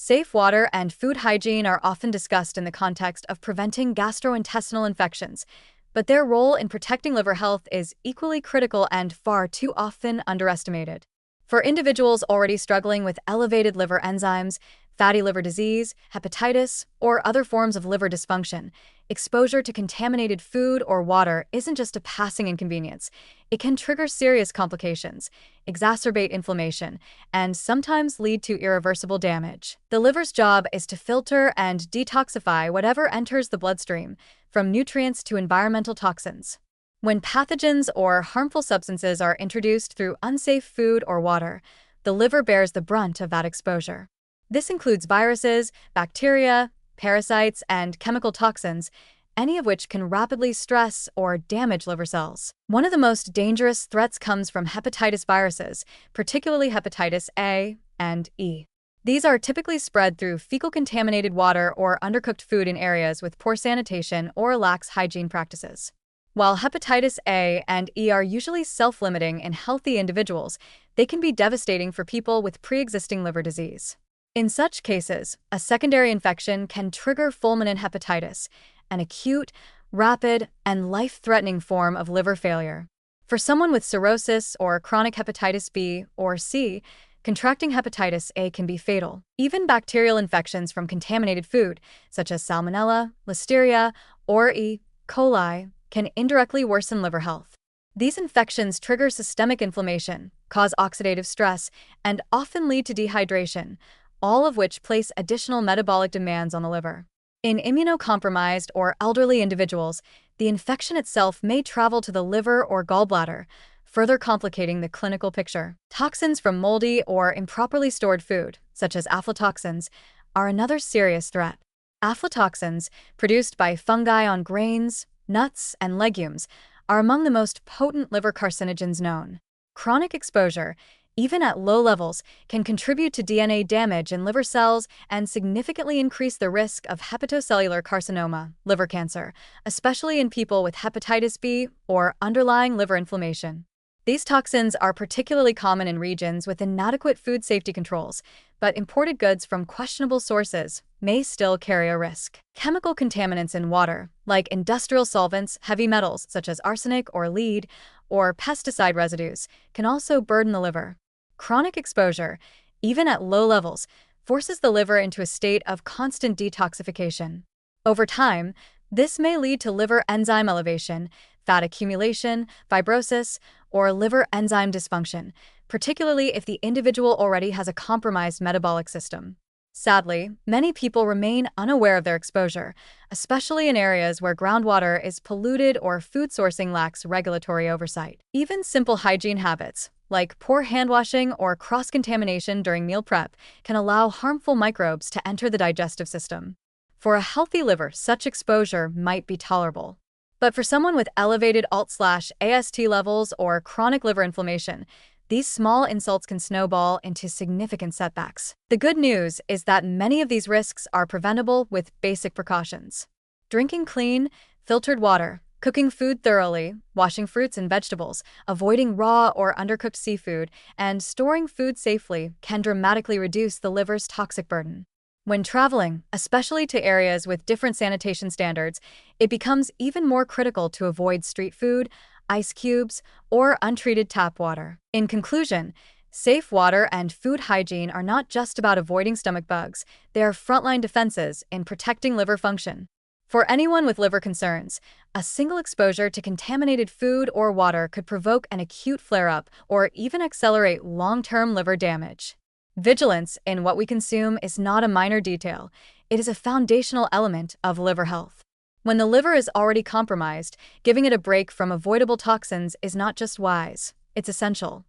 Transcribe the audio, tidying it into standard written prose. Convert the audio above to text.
Safe water and food hygiene are often discussed in the context of preventing gastrointestinal infections, but their role in protecting liver health is equally critical and far too often underestimated. For individuals already struggling with elevated liver enzymes, fatty liver disease, hepatitis, or other forms of liver dysfunction, exposure to contaminated food or water isn't just a passing inconvenience. It can trigger serious complications, exacerbate inflammation, and sometimes lead to irreversible damage. The liver's job is to filter and detoxify whatever enters the bloodstream, from nutrients to environmental toxins. When pathogens or harmful substances are introduced through unsafe food or water, the liver bears the brunt of that exposure. This includes viruses, bacteria, parasites, and chemical toxins, any of which can rapidly stress or damage liver cells. One of the most dangerous threats comes from hepatitis viruses, particularly hepatitis A and E. These are typically spread through fecal-contaminated water or undercooked food in areas with poor sanitation or lax hygiene practices. While hepatitis A and E are usually self-limiting in healthy individuals, they can be devastating for people with pre-existing liver disease. In such cases, a secondary infection can trigger fulminant hepatitis, an acute, rapid, and life-threatening form of liver failure. For someone with cirrhosis or chronic hepatitis B or C, contracting hepatitis A can be fatal. Even bacterial infections from contaminated food, such as Salmonella, Listeria, or E. coli, can indirectly worsen liver health. These infections trigger systemic inflammation, cause oxidative stress, and often lead to dehydration, all of which place additional metabolic demands on the liver. In immunocompromised or elderly individuals, the infection itself may travel to the liver or gallbladder, further complicating the clinical picture. Toxins from moldy or improperly stored food, such as aflatoxins, are another serious threat. Aflatoxins, produced by fungi on grains, nuts, and legumes, are among the most potent liver carcinogens known. Chronic exposure, even at low levels, can contribute to DNA damage in liver cells and significantly increase the risk of hepatocellular carcinoma, liver cancer, especially in people with hepatitis B or underlying liver inflammation. These toxins are particularly common in regions with inadequate food safety controls, but imported goods from questionable sources may still carry a risk. Chemical contaminants in water, like industrial solvents, heavy metals such as arsenic or lead, or pesticide residues, can also burden the liver. Chronic exposure, even at low levels, forces the liver into a state of constant detoxification. Over time, this may lead to liver enzyme elevation, fat accumulation, fibrosis, or liver enzyme dysfunction, particularly if the individual already has a compromised metabolic system. Sadly, many people remain unaware of their exposure, especially in areas where groundwater is polluted or food sourcing lacks regulatory oversight. Even simple hygiene habits, like poor hand washing or cross-contamination during meal prep, can allow harmful microbes to enter the digestive system. For a healthy liver, such exposure might be tolerable. But for someone with elevated ALT/AST levels or chronic liver inflammation, these small insults can snowball into significant setbacks. The good news is that many of these risks are preventable with basic precautions. Drinking clean, filtered water, cooking food thoroughly, washing fruits and vegetables, avoiding raw or undercooked seafood, and storing food safely can dramatically reduce the liver's toxic burden. When traveling, especially to areas with different sanitation standards, it becomes even more critical to avoid street food, ice cubes, or untreated tap water. In conclusion, safe water and food hygiene are not just about avoiding stomach bugs, they are frontline defenses in protecting liver function. For anyone with liver concerns, a single exposure to contaminated food or water could provoke an acute flare-up or even accelerate long-term liver damage. Vigilance in what we consume is not a minor detail. It is a foundational element of liver health. When the liver is already compromised, giving it a break from avoidable toxins is not just wise, it's essential.